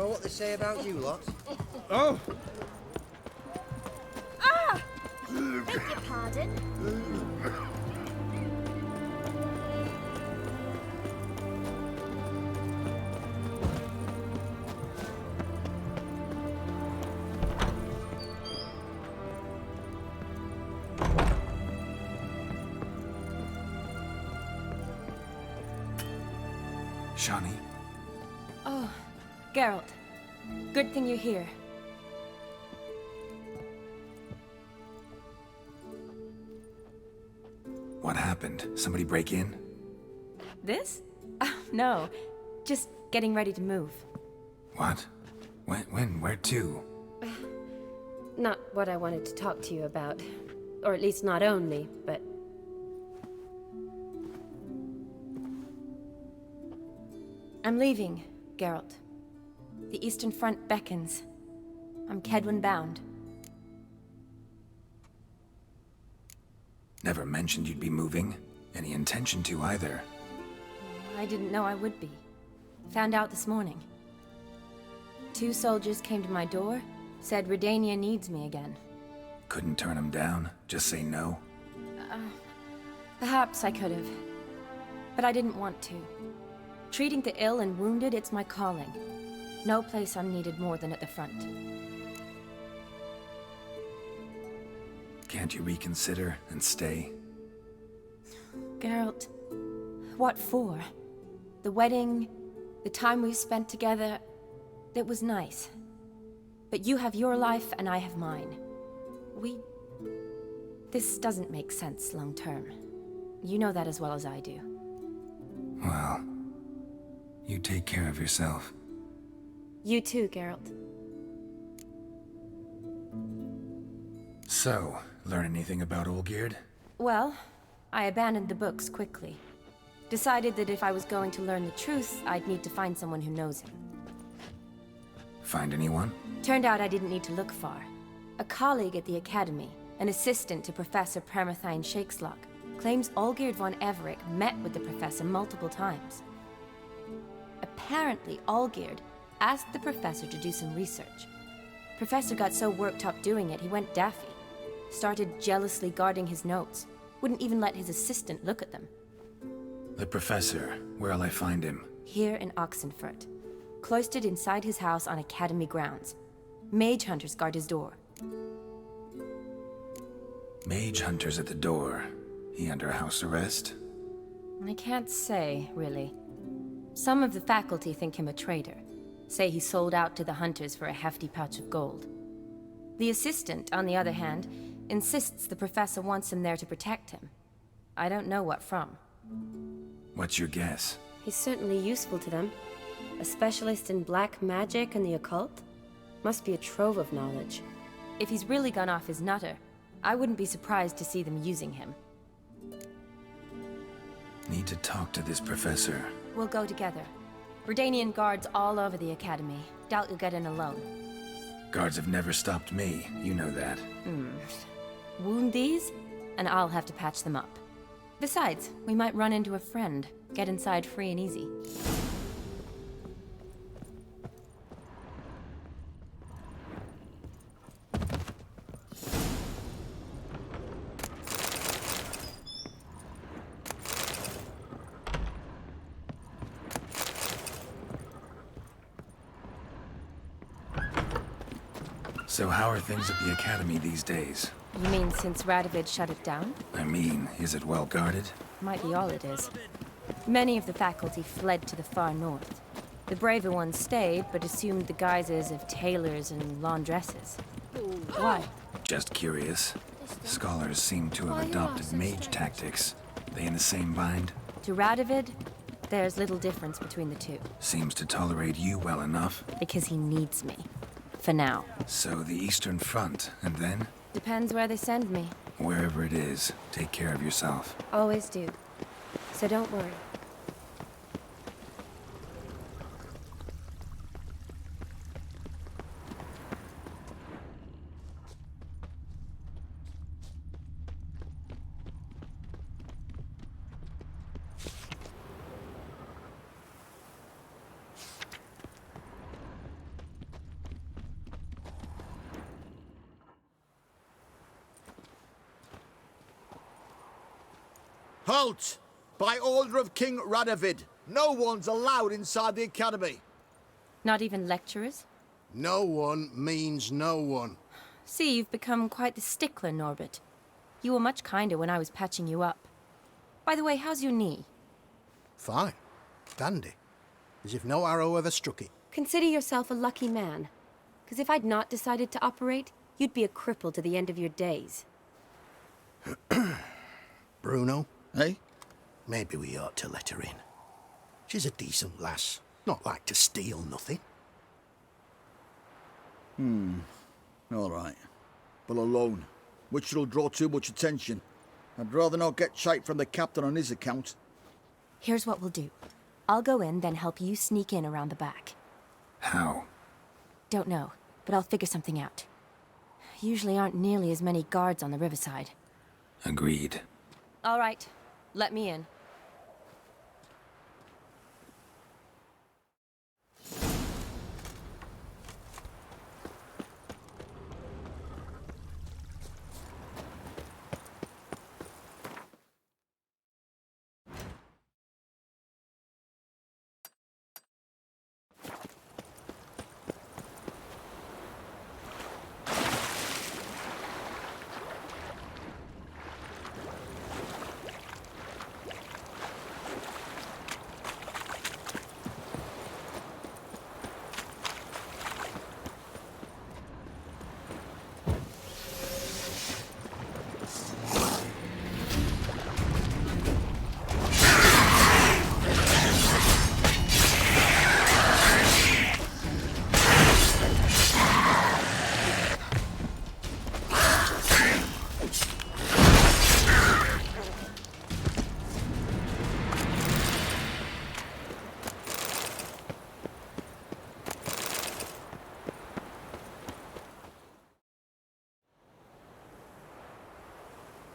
know what they say about you lot? Oh! Ah! Beg your pardon? Shani? Oh, Geralt. Good thing you're here. What happened? Somebody break in? This? No. Just getting ready to move. What? When? Where to? Not what I wanted to talk to you about. Or at least not only, but... I'm leaving, Geralt. The Eastern Front beckons. I'm Kedwin bound. Never mentioned you'd be moving. Any intention to either. I didn't know I would be. Found out this morning. 2 soldiers came to my door, said Redania needs me again. Couldn't turn him down? Just say no? Perhaps I could have. But I didn't want to. Treating the ill and wounded, it's my calling. No place I'm needed more than at the front. Can't you reconsider and stay? Geralt, what for? The wedding, the time we've spent together, it was nice. But you have your life and I have mine. This doesn't make sense long term. You know that as well as I do. Well, you take care of yourself. You too, Geralt. So, learn anything about Olgierd? Well, I abandoned the books quickly. Decided that if I was going to learn the truth, I'd need to find someone who knows him. Find anyone? Turned out I didn't need to look far. A colleague at the Academy, an assistant to Professor Permathine Shakeslock, claims Olgierd von Everec met with the professor multiple times. Apparently, Olgierd asked the professor to do some research. Professor got so worked up doing it, he went daffy. Started jealously guarding his notes. Wouldn't even let his assistant look at them. The professor. Where'll I find him? Here in Oxenfurt. Cloistered inside his house on Academy grounds. Mage hunters guard his door. Mage hunters at the door. He under house arrest? I can't say, really. Some of the faculty think him a traitor. Say he sold out to the hunters for a hefty pouch of gold. The assistant, on the other hand, insists the professor wants him there to protect him. I don't know what from. What's your guess? He's certainly useful to them. A specialist in black magic and the occult? Must be a trove of knowledge. If he's really gone off his nutter, I wouldn't be surprised to see them using him. Need to talk to this professor. We'll go together. Redanian guards all over the Academy. Doubt you'll get in alone. Guards have never stopped me, you know that. Wound these, and I'll have to patch them up. Besides, we might run into a friend. Get inside free and easy. So how are things at the Academy these days? You mean since Radovid shut it down? I mean, is it well guarded? Might be all it is. Many of the faculty fled to the far north. The braver ones stayed, but assumed the guises of tailors and laundresses. Why? Just curious. Scholars seem to have adopted mage tactics. They in the same bind? To Radovid, there's little difference between the two. Seems to tolerate you well enough. Because he needs me. For now. So the Eastern Front, and then? Depends where they send me. Wherever it is, take care of yourself. Always do. So don't worry. Halt! By order of King Radovid, no one's allowed inside the academy. Not even lecturers? No one means no one. See, you've become quite the stickler, Norbert. You were much kinder when I was patching you up. By the way, how's your knee? Fine. Dandy. As if no arrow ever struck it. Consider yourself a lucky man. Because if I'd not decided to operate, you'd be a cripple to the end of your days. Bruno, Eh? maybe we ought to let her in. She's a decent lass. Not like to steal nothing. All right. But alone, which will draw too much attention. I'd rather not get shite from the captain on his account. Here's what we'll do. I'll go in, then help you sneak in around the back. How? Don't know, but I'll figure something out. Usually aren't nearly as many guards on the riverside. Agreed. All right, let me in.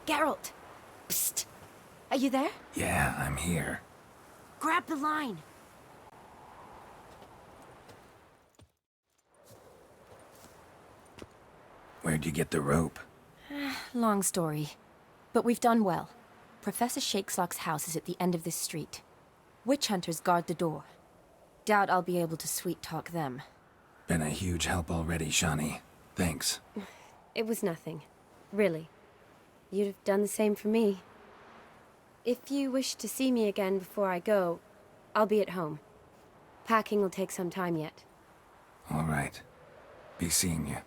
Geralt! Psst! Are you there? Yeah, I'm here. Grab the line! Where'd you get the rope? Long story. But we've done well. Professor Shakesock's house is at the end of this street. Witch hunters guard the door. Doubt I'll be able to sweet-talk them. Been a huge help already, Shani. Thanks. It was nothing. Really. You'd have done the same for me. If you wish to see me again before I go, I'll be at home. Packing will take some time yet. All right. Be seeing you.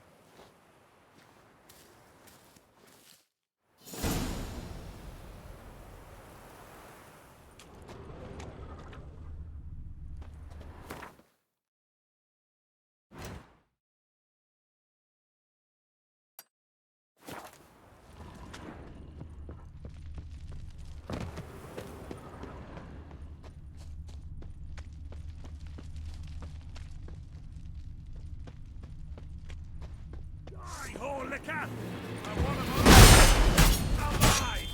Oh, liquor! I want them alive!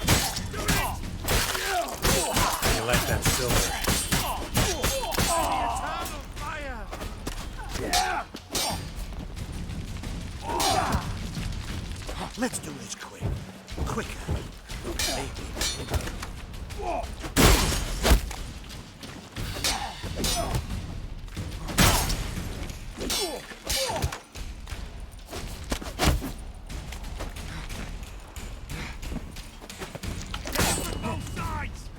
Do it! You like that silver? Eternal fire! Let's do this quick. Quicker. Both sides!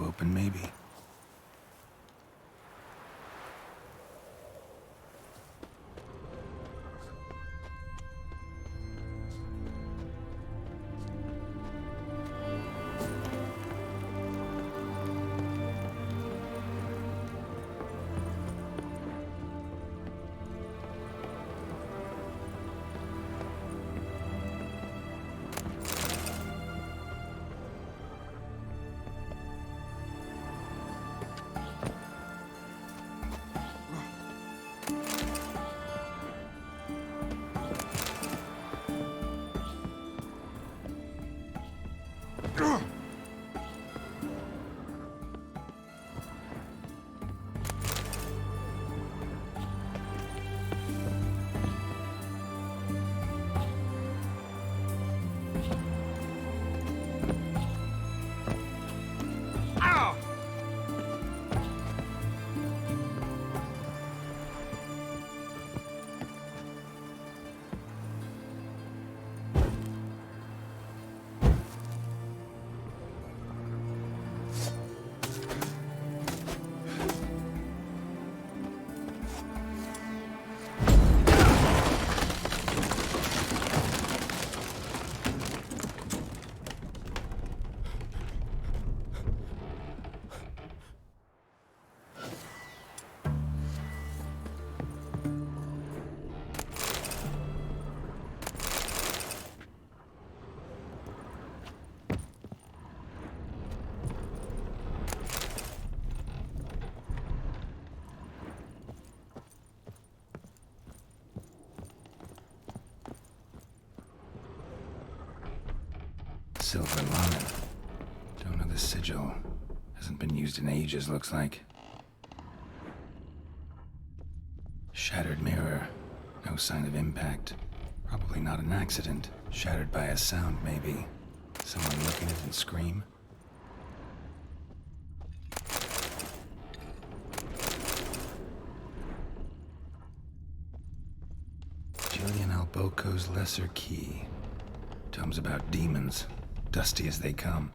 open, maybe. Silver lining. Don't know the sigil. Hasn't been used in ages, looks like. Shattered mirror. No sign of impact. Probably not an accident. Shattered by a sound, maybe. Someone look at it and scream. Julian Alboco's Lesser Key. Tomes about demons. Dusty as they come.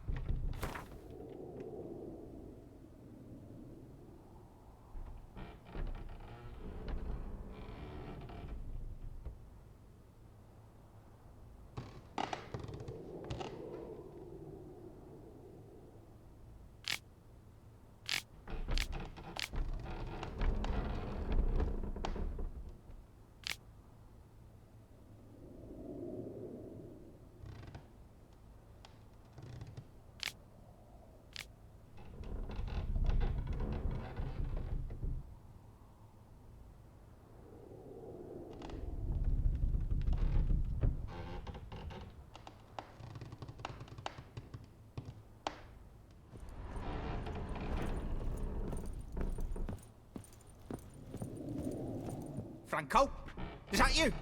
Franco? Is that you?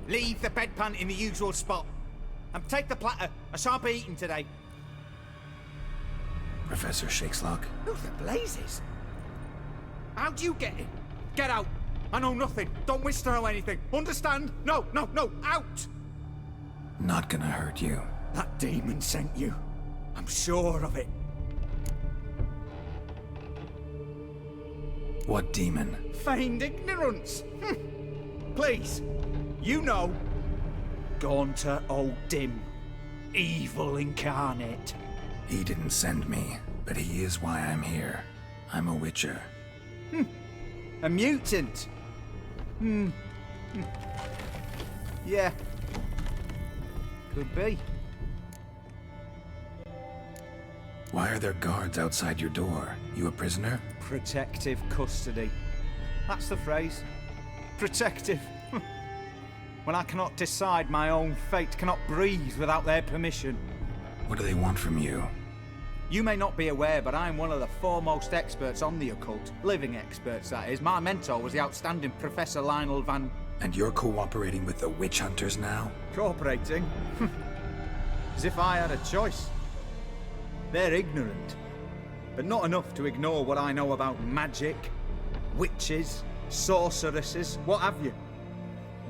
Leave the bedpan in the usual spot. And take the platter. I shan't be eating today. Professor Shakeslock. Who the blazes? How'd you get in? Get out. I know nothing. Don't wish to know anything. Understand? No, no, no. Out! Not gonna hurt you. That demon sent you. I'm sure of it. What demon? Feigned ignorance. Please. You know. Gaunter O'Dim. Evil incarnate. He didn't send me, but he is why I'm here. I'm a witcher. A mutant. Yeah. Could be. Why are there guards outside your door? You a prisoner? Protective custody. That's the phrase. Protective. When I cannot decide my own fate, cannot breathe without their permission. What do they want from you? You may not be aware, but I'm one of the foremost experts on the occult. Living experts, that is. My mentor was the outstanding Professor Lionel Van... And you're cooperating with the witch hunters now? Cooperating? As if I had a choice. They're ignorant. But not enough to ignore what I know about magic, witches, sorceresses, what have you.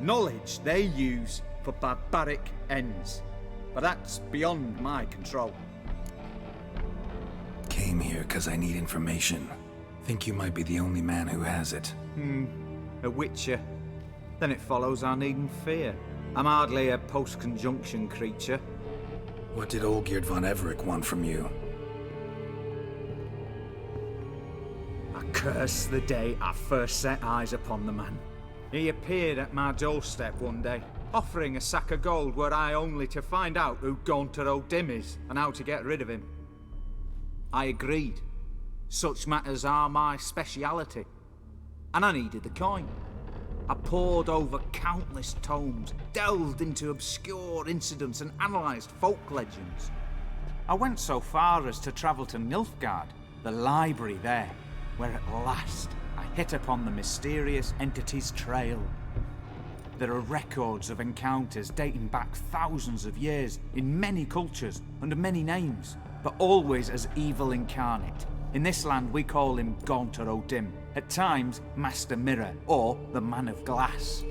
Knowledge they use for barbaric ends. But that's beyond my control. Came here 'cause I need information. Think you might be the only man who has it. A witcher. Then it follows I needn't fear. I'm hardly a post-conjunction creature. What did Olgierd von Everec want from you? I curse the day I first set eyes upon the man. He appeared at my doorstep one day, offering a sack of gold were I only to find out who Gaunter O'Dim is and how to get rid of him. I agreed. Such matters are my speciality. And I needed the coin. I pored over countless tomes, delved into obscure incidents and analysed folk legends. I went so far as to travel to Nilfgaard, the library there, where at last I hit upon the mysterious entity's trail. There are records of encounters dating back thousands of years in many cultures under many names, but always as evil incarnate. In this land we call him Gaunter O'Dim, at times Master Mirror or the Man of Glass.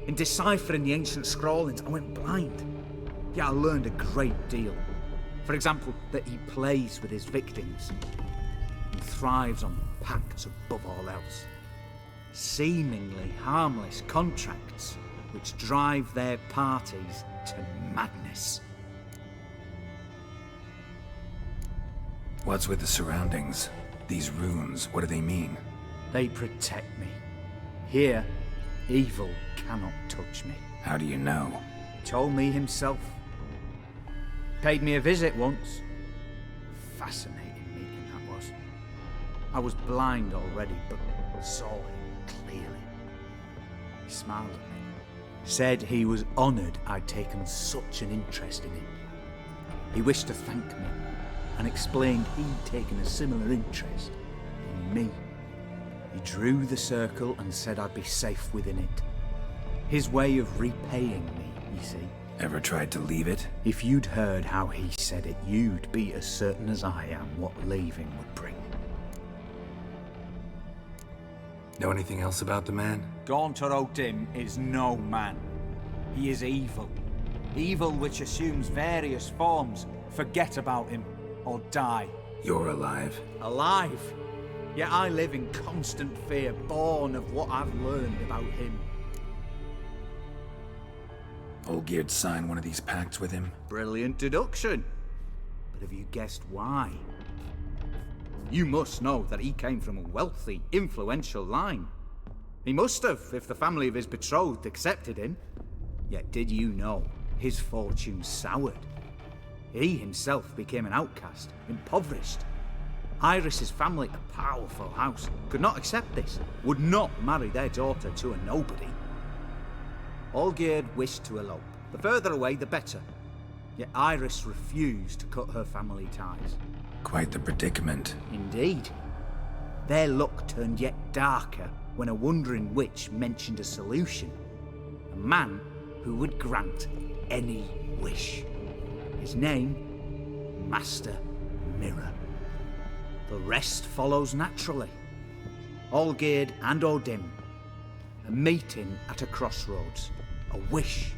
In deciphering the ancient scrawlings I went blind, yet I learned a great deal. For example, that he plays with his victims and thrives on pacts above all else. Seemingly harmless contracts which drive their parties to madness. What's with the surroundings? These runes, what do they mean? They protect me. Here, evil cannot touch me. How do you know? Told me himself. Paid me a visit once. Fascinating meeting that was. I was blind already, but saw him clearly. He smiled at me. Said he was honoured I'd taken such an interest in him. He wished to thank me and explained he'd taken a similar interest in me. He drew the circle and said I'd be safe within it. His way of repaying me, you see. Ever tried to leave it? If you'd heard how he said it, you'd be as certain as I am what leaving would bring. Know anything else about the man? Gaunter O'Dim is no man. He is evil. Evil which assumes various forms. Forget about him, or die. You're alive. Alive? Yet I live in constant fear, born of what I've learned about him. Olgierd signed one of these pacts with him? Brilliant deduction. But have you guessed why? You must know that he came from a wealthy, influential line. He must have, if the family of his betrothed accepted him. Yet did you know his fortune soured? He himself became an outcast, impoverished. Iris's family, a powerful house, could not accept this, would not marry their daughter to a nobody. Olgierd wished to elope. The further away, the better. Yet Iris refused to cut her family ties. Quite the predicament. Indeed. Their luck turned yet darker when a wandering witch mentioned a solution. A man who would grant any wish. His name, Master Mirror. The rest follows naturally. Olgierd and O'Dim. A meeting at a crossroads. A wish.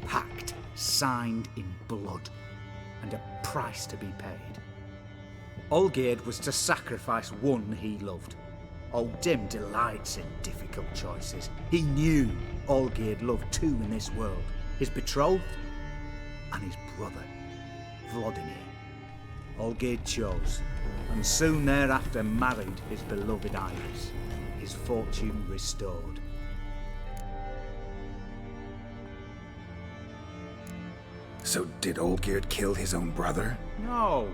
A pact signed in blood. And a price to be paid. Olgierd was to sacrifice one he loved. O'Dim delights in difficult choices. He knew Olgierd loved two in this world. His betrothed and his brother, Vladimir. Olgierd chose, and soon thereafter married his beloved Iris, his fortune restored. So did Olgierd kill his own brother? No.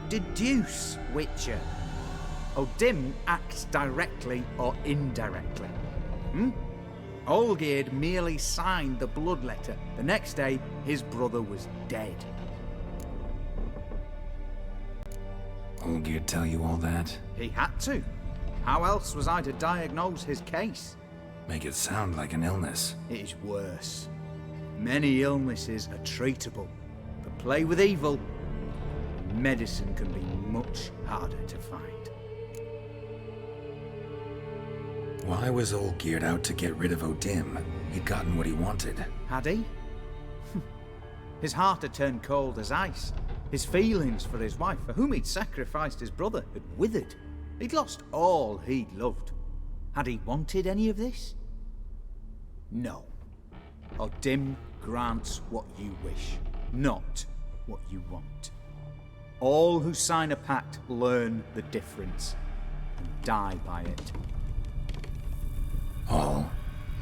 Deduce, Witcher. O'Dim acts directly or indirectly. Olgierd merely signed the blood letter. The next day, his brother was dead. Olgierd tell you all that? He had to. How else was I to diagnose his case? Make it sound like an illness. It is worse. Many illnesses are treatable, but play with evil, medicine can be much harder to find. Why was Olgierd out to get rid of O'Dim? He'd gotten what he wanted. Had he? His heart had turned cold as ice. His feelings for his wife, for whom he'd sacrificed his brother, had withered. He'd lost all he'd loved. Had he wanted any of this? No. Odim grants what you wish, not what you want. All who sign a pact learn the difference and die by it. All?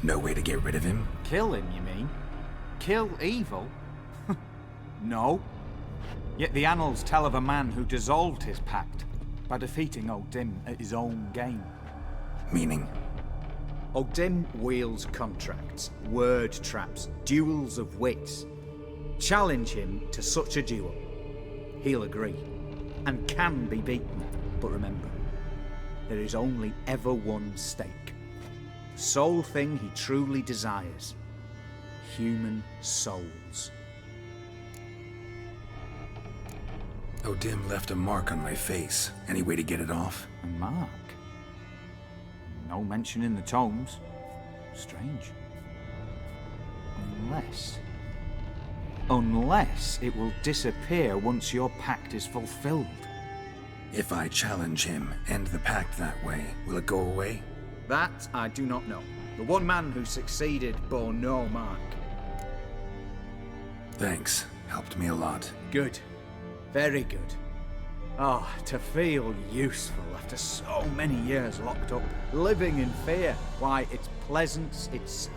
No way to get rid of him? Kill him, you mean? Kill evil? No. Yet the annals tell of a man who dissolved his pact by defeating Odim at his own game. Meaning? Odim wields contracts, word traps, duels of wits. Challenge him to such a duel. He'll agree, and can be beaten. But remember, there is only ever one stake. The sole thing he truly desires. Human souls. Odim left a mark on my face. Any way to get it off? A mark? No mention in the tomes. Strange. Unless it will disappear once your pact is fulfilled. If I challenge him, end the pact that way, will it go away? That I do not know. The one man who succeeded bore no mark. Thanks. Helped me a lot. Good. Very good. Oh, to feel useful after so many years locked up, living in fear. Why, it's pleasance itself.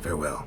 Farewell.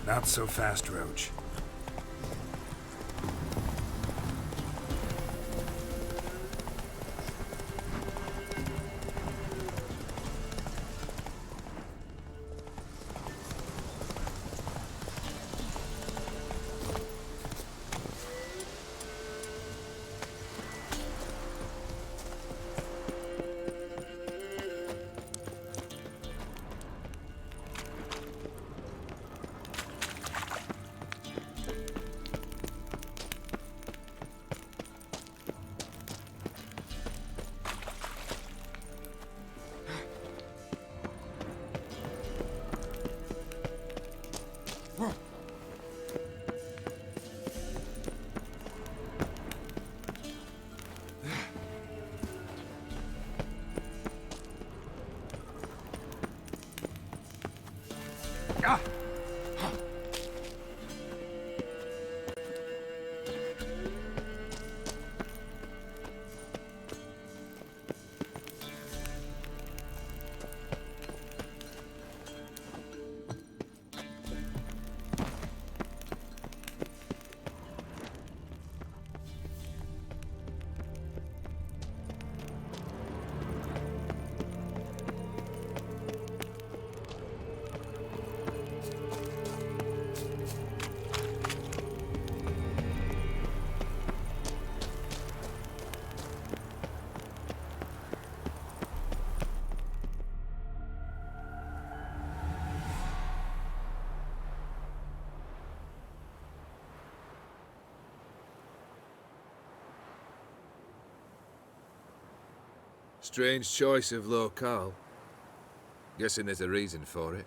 Not so fast, Roach. Strange choice of locale. Guessing there's a reason for it.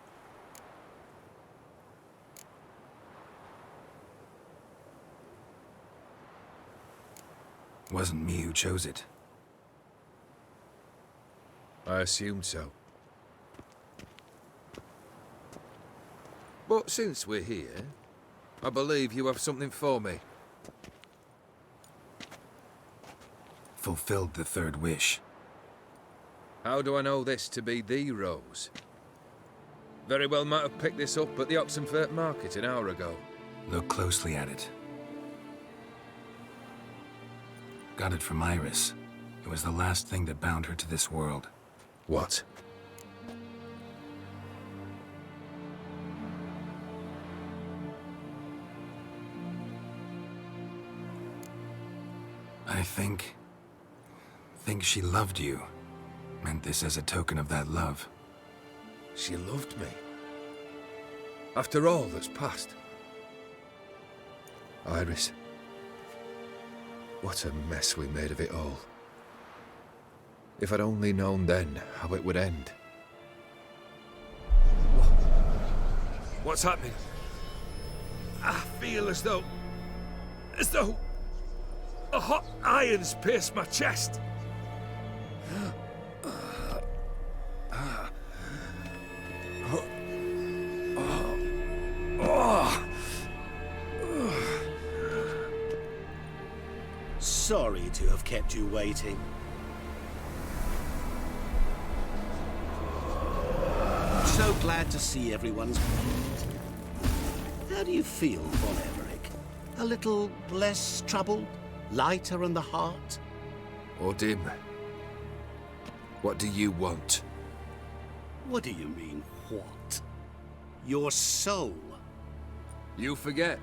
Wasn't me who chose it. I assumed so. But since we're here, I believe you have something for me. Fulfilled the third wish. How do I know this to be the rose? Very well might have picked this up at the Oxenfurt market an hour ago. Look closely at it. Got it from Iris. It was the last thing that bound her to this world. What? I think she loved you. Meant this as a token of that love. She loved me. After all that's passed. Iris. What a mess we made of it all. If I'd only known then how it would end. What's happening? I feel as though a hot iron's pierced my chest. Sorry to have kept you waiting. So glad to see everyone's pleased. How do you feel, Von Everett? A little less troubled? Lighter in the heart? Or dim? What do you want? What do you mean, what? Your soul. You forget.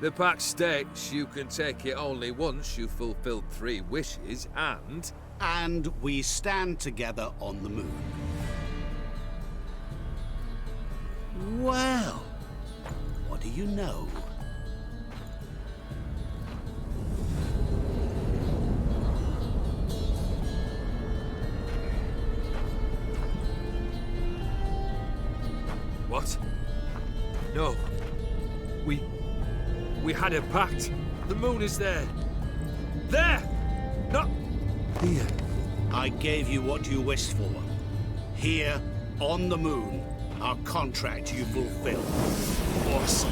The pact states you can take it only once you've fulfilled 3 wishes, and... And we stand together on the moon. Well, what do you know? What? No. We had a pact. The moon is there. There! Not here. I gave you what you wished for. Here, on the moon, our contract you fulfilled. Boss,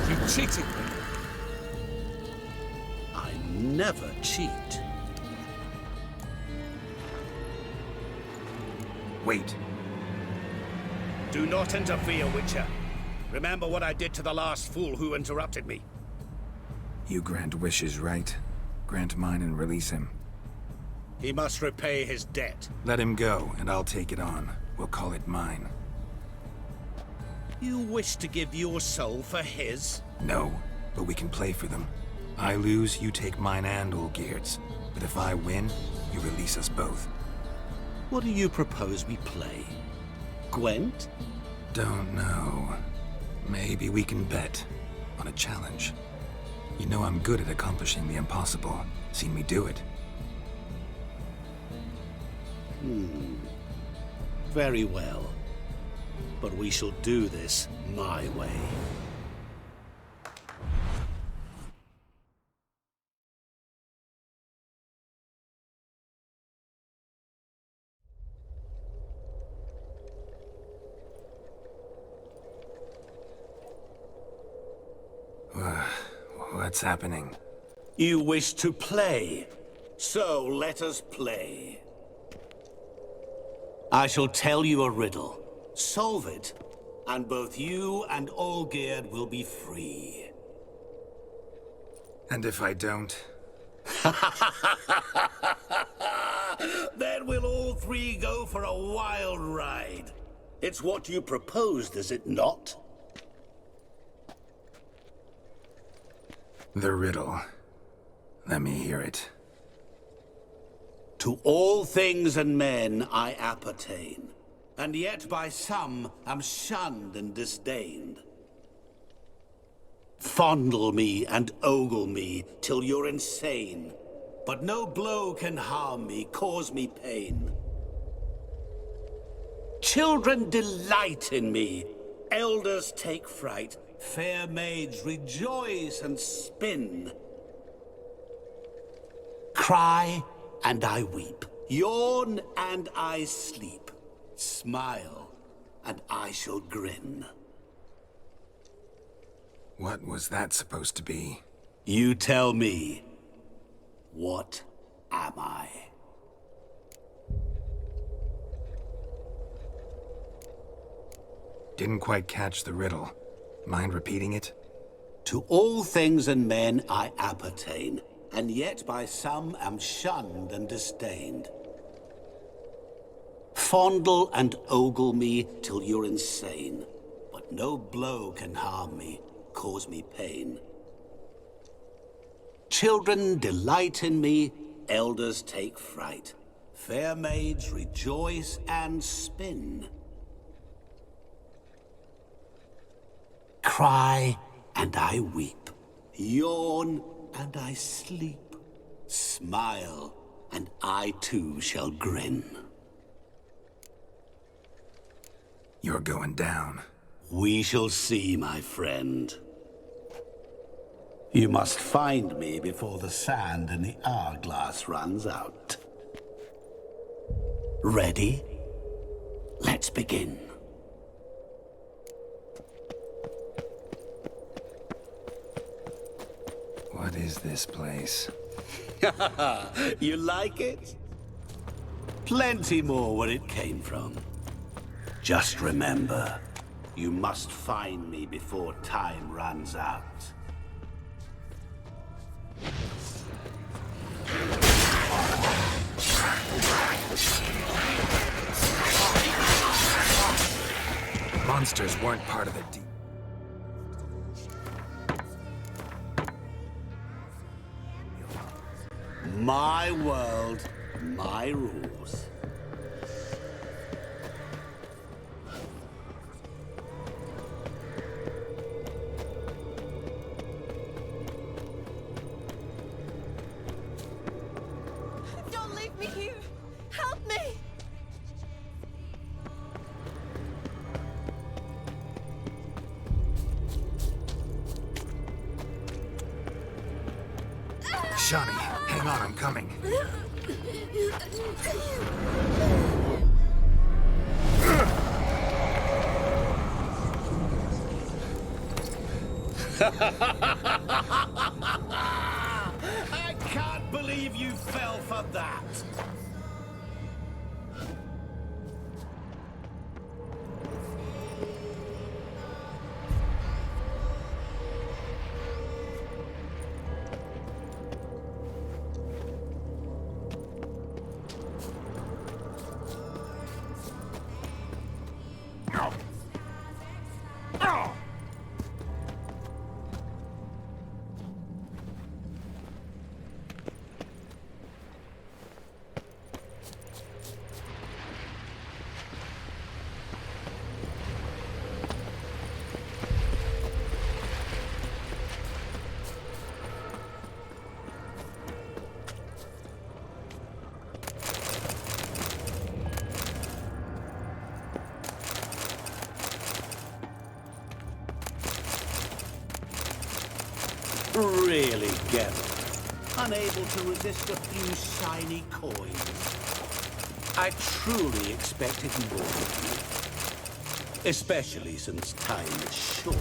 you cheated me. I never cheat. Wait. Do not interfere, Witcher. Remember what I did to the last fool who interrupted me. You grant wishes, right? Grant mine and release him. He must repay his debt. Let him go, and I'll take it on. We'll call it mine. You wish to give your soul for his? No, but we can play for them. I lose, you take mine and Olgierd's. But if I win, you release us both. What do you propose we play? Gwent? Don't know. Maybe we can bet on a challenge. You know I'm good at accomplishing the impossible. Seen me do it. Very well. But we shall do this my way. What's happening? You wish to play, so let us play. I shall tell you a riddle. Solve it, and both you and Olgierd will be free. And if I don't? Then we'll all 3 go for a wild ride. It's what you proposed, is it not? The riddle. Let me hear it. To all things and men I appertain, and yet by some am shunned and disdained. Fondle me and ogle me till you're insane, but no blow can harm me, cause me pain. Children delight in me, elders take fright, fair maids rejoice and spin. Cry and I weep, yawn and I sleep, smile and I shall grin. What was that supposed to be? You tell me, what am I? Didn't quite catch the riddle. Mind repeating it? To all things and men I appertain, and yet by some am shunned and disdained. Fondle and ogle me till you're insane, but no blow can harm me, cause me pain. Children delight in me, elders take fright. Fair maids rejoice and spin. Cry and I weep, yawn and I sleep. Smile, and I too shall grin. You're going down. We shall see, my friend. You must find me before the sand in the hourglass runs out. Ready? Let's begin. What is this place? You like it? Plenty more where it came from. Just remember, you must find me before time runs out. Monsters weren't part of the deep. My world, my rules. Don't leave me here! Help me! Shani, hang on, I'm coming. I can't believe you fell for that. Really, Geralt, unable to resist a few shiny coins. I truly expected more of you, especially since time is short.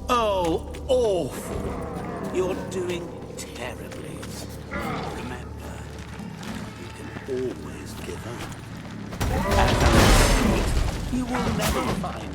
Oh, awful. You're doing terribly. Remember, you can always give up. As I say, you will never find me.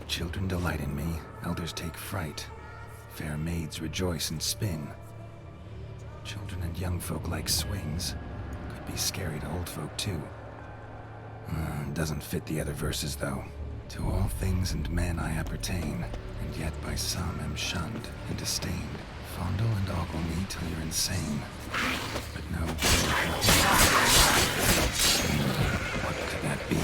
Children delight in me, elders take fright. Fair maids rejoice and spin. Children and young folk like swings. Could be scary to old folk too. Doesn't fit the other verses though. To all things and men I appertain, and yet by some am shunned and disdained. Fondle and ogle me till you're insane. But no good. What could that be?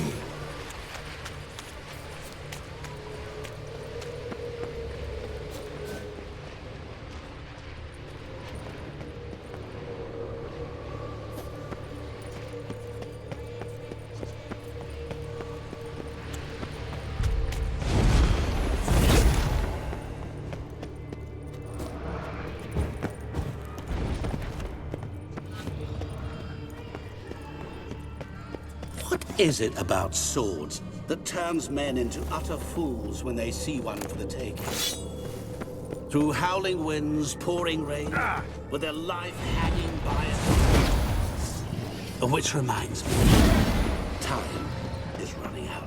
What is it about swords that turns men into utter fools when they see one for the taking? Through howling winds, pouring rain, with their life hanging by it. Which reminds me, time is running out.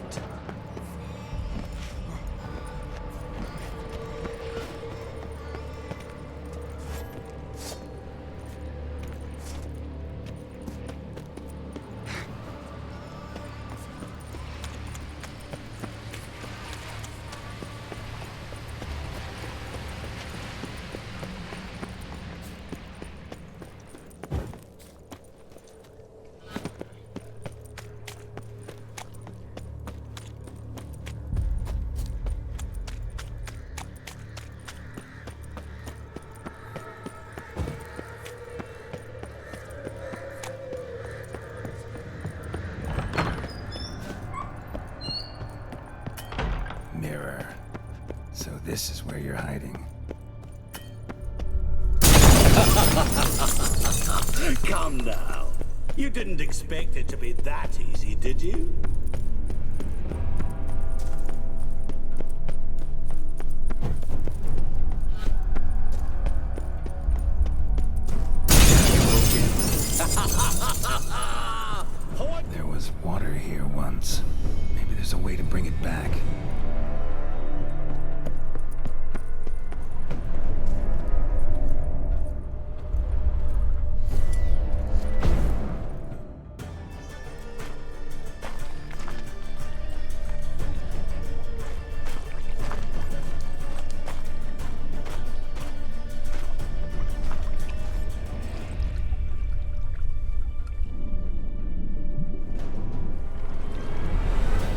Mirror. So this is where you're hiding. Come now. You didn't expect it to be that easy, did you? There was water here once. Maybe there's a way to bring it back.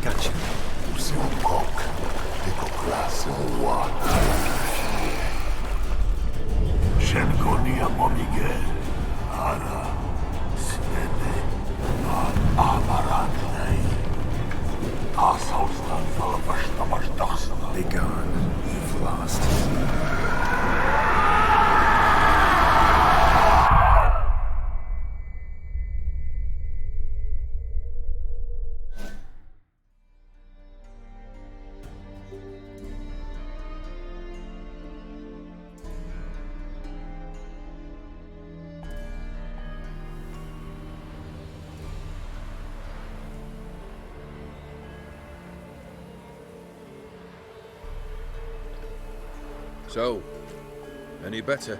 Gotcha. Be gone. You've lost. So, any better?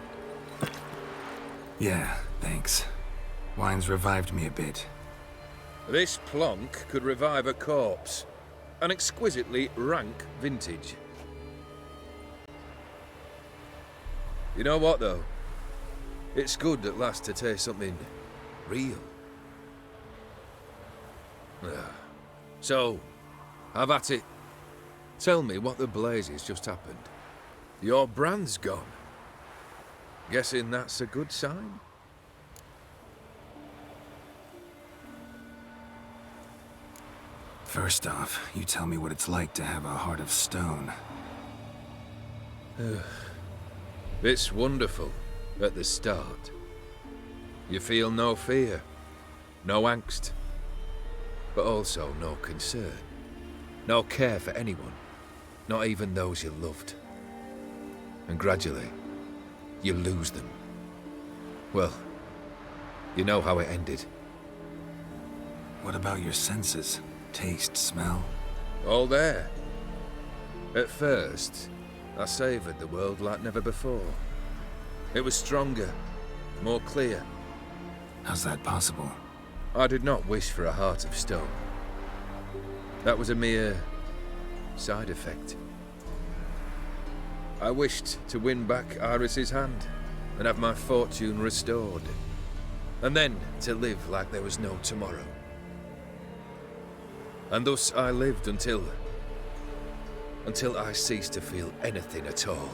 Yeah, thanks. Wine's revived me a bit. This plonk could revive a corpse. An exquisitely rank vintage. You know what, though? It's good at last to taste something real. So, have at it. Tell me what the blazes just happened. Your brand's gone. Guessing that's a good sign? First off, you tell me what it's like to have a heart of stone. It's wonderful at the start. You feel no fear, no angst, but also no concern, no care for anyone, not even those you loved. And gradually, you lose them. Well, you know how it ended. What about your senses? Taste, smell? All there. At first, I savoured the world like never before. It was stronger, more clear. How's that possible? I did not wish for a heart of stone. That was a mere side effect. I wished to win back Iris's hand and have my fortune restored. And then to live like there was no tomorrow. And thus I lived until I ceased to feel anything at all.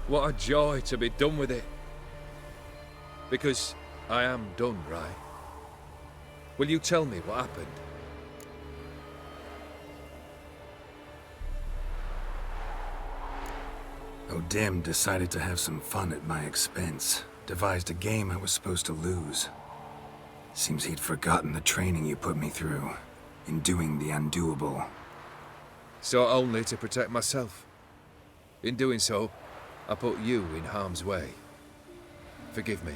What a joy to be done with it. Because I am done, right? Will you tell me what happened? O'Dim decided to have some fun at my expense. Devised a game I was supposed to lose. Seems he'd forgotten the training you put me through, in doing the undoable. So only to protect myself. In doing so, I put you in harm's way. Forgive me.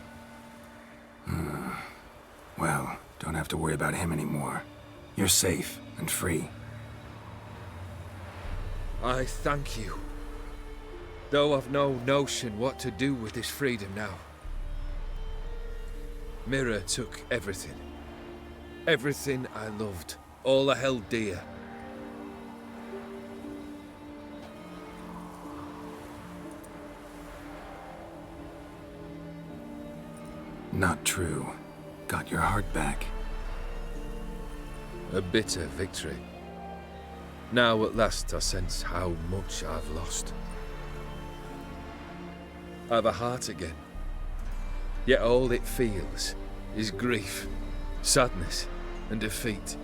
Well, don't have to worry about him anymore. You're safe and free. I thank you. Though I've no notion what to do with this freedom now. Mira took everything. Everything I loved. All I held dear. Not true. Got your heart back. A bitter victory. Now at last I sense how much I've lost. I've a heart again. Yet all it feels is grief, sadness, and defeat.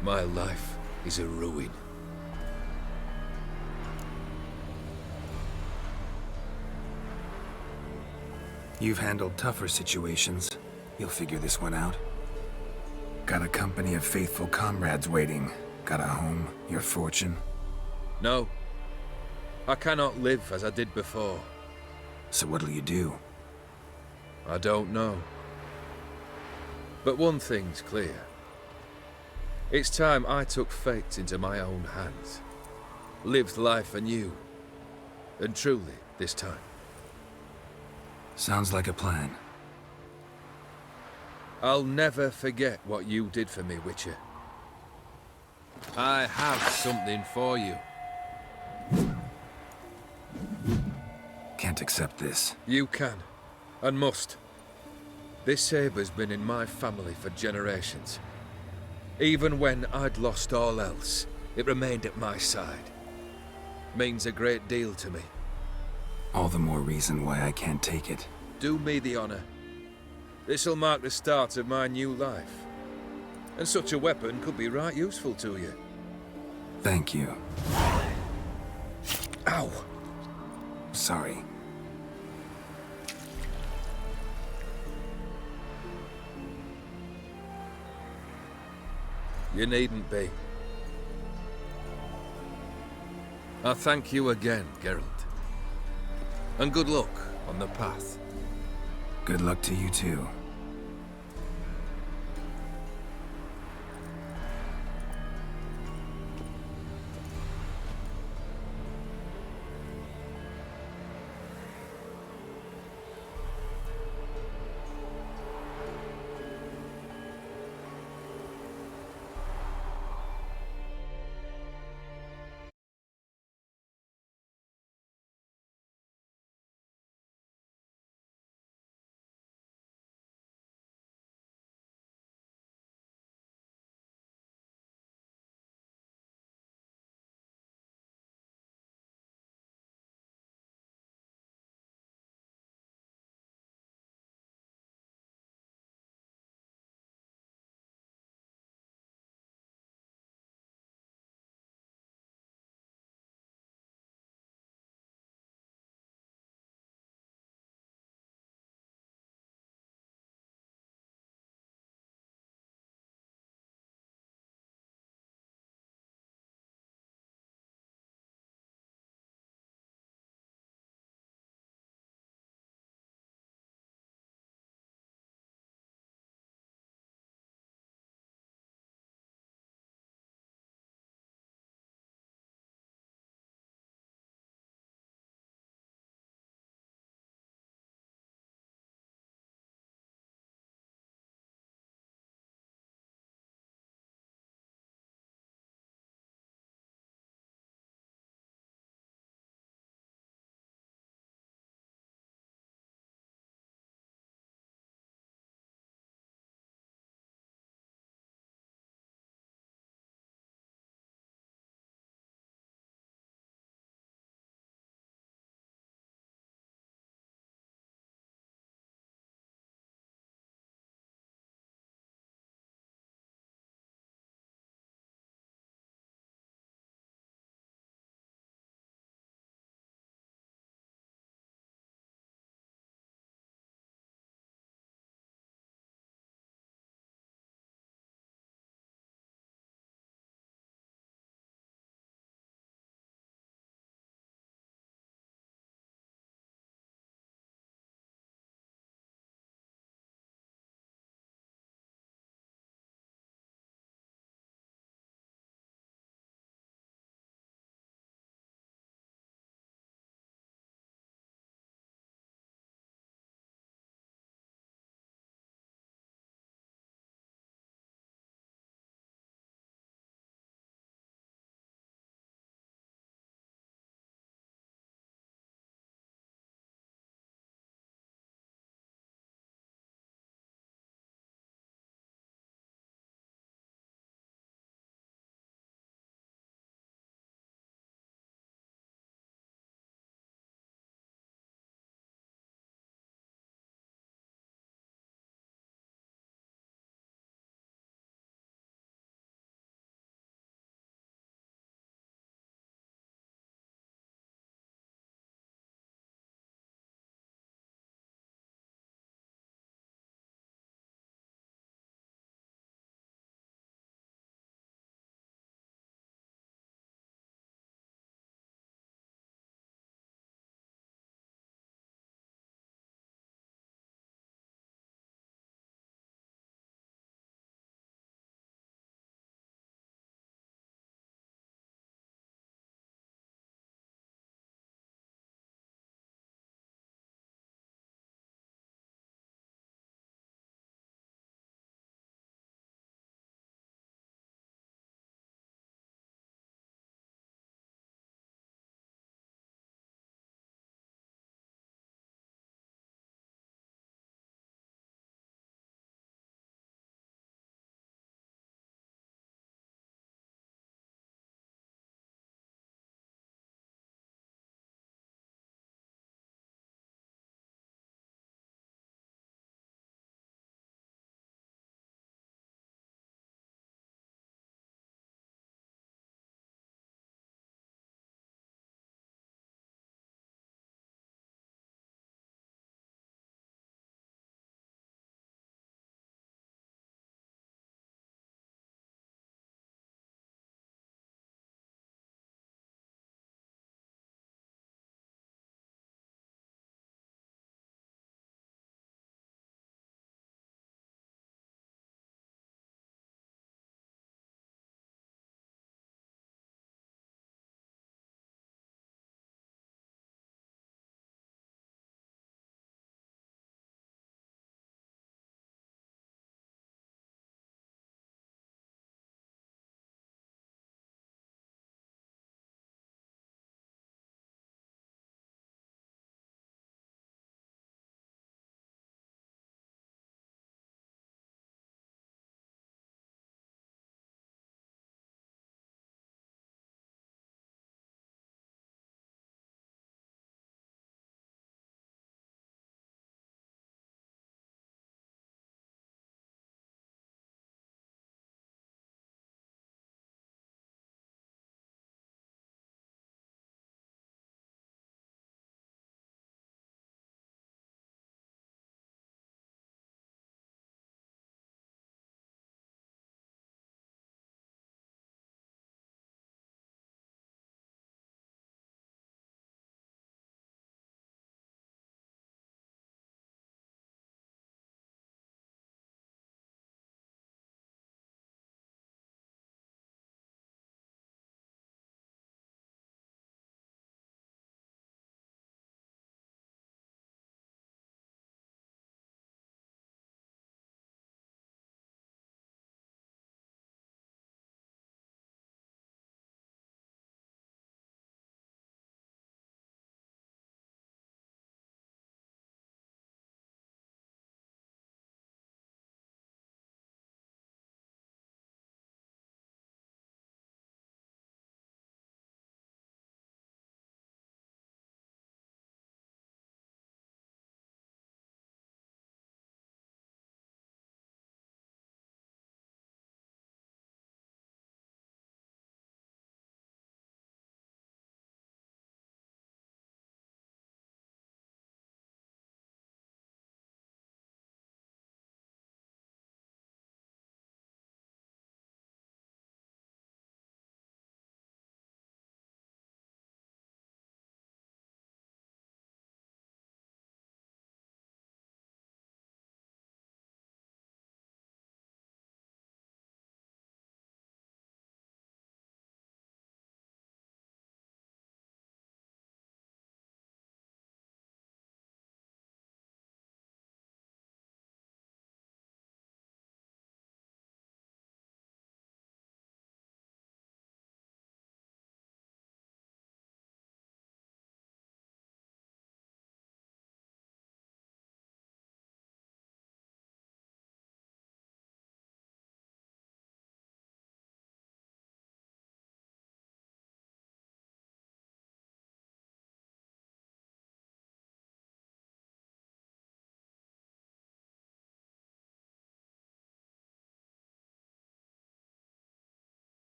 My life is a ruin. You've handled tougher situations. You'll figure this one out. Got a company of faithful comrades waiting. Got a home, your fortune. No. I cannot live as I did before. So what'll you do? I don't know. But one thing's clear. It's time I took fate into my own hands. Lived life anew. And truly, this time. Sounds like a plan. I'll never forget what you did for me, Witcher. I have something for you. Can't accept this. You can, and must. This sabre's been in my family for generations. Even when I'd lost all else, it remained at my side. Means a great deal to me. All the more reason why I can't take it. Do me the honor. This'll mark the start of my new life. And such a weapon could be right useful to you. Thank you. Ow! Sorry. You needn't be. I thank you again, Geralt. And good luck on the path. Good luck to you too.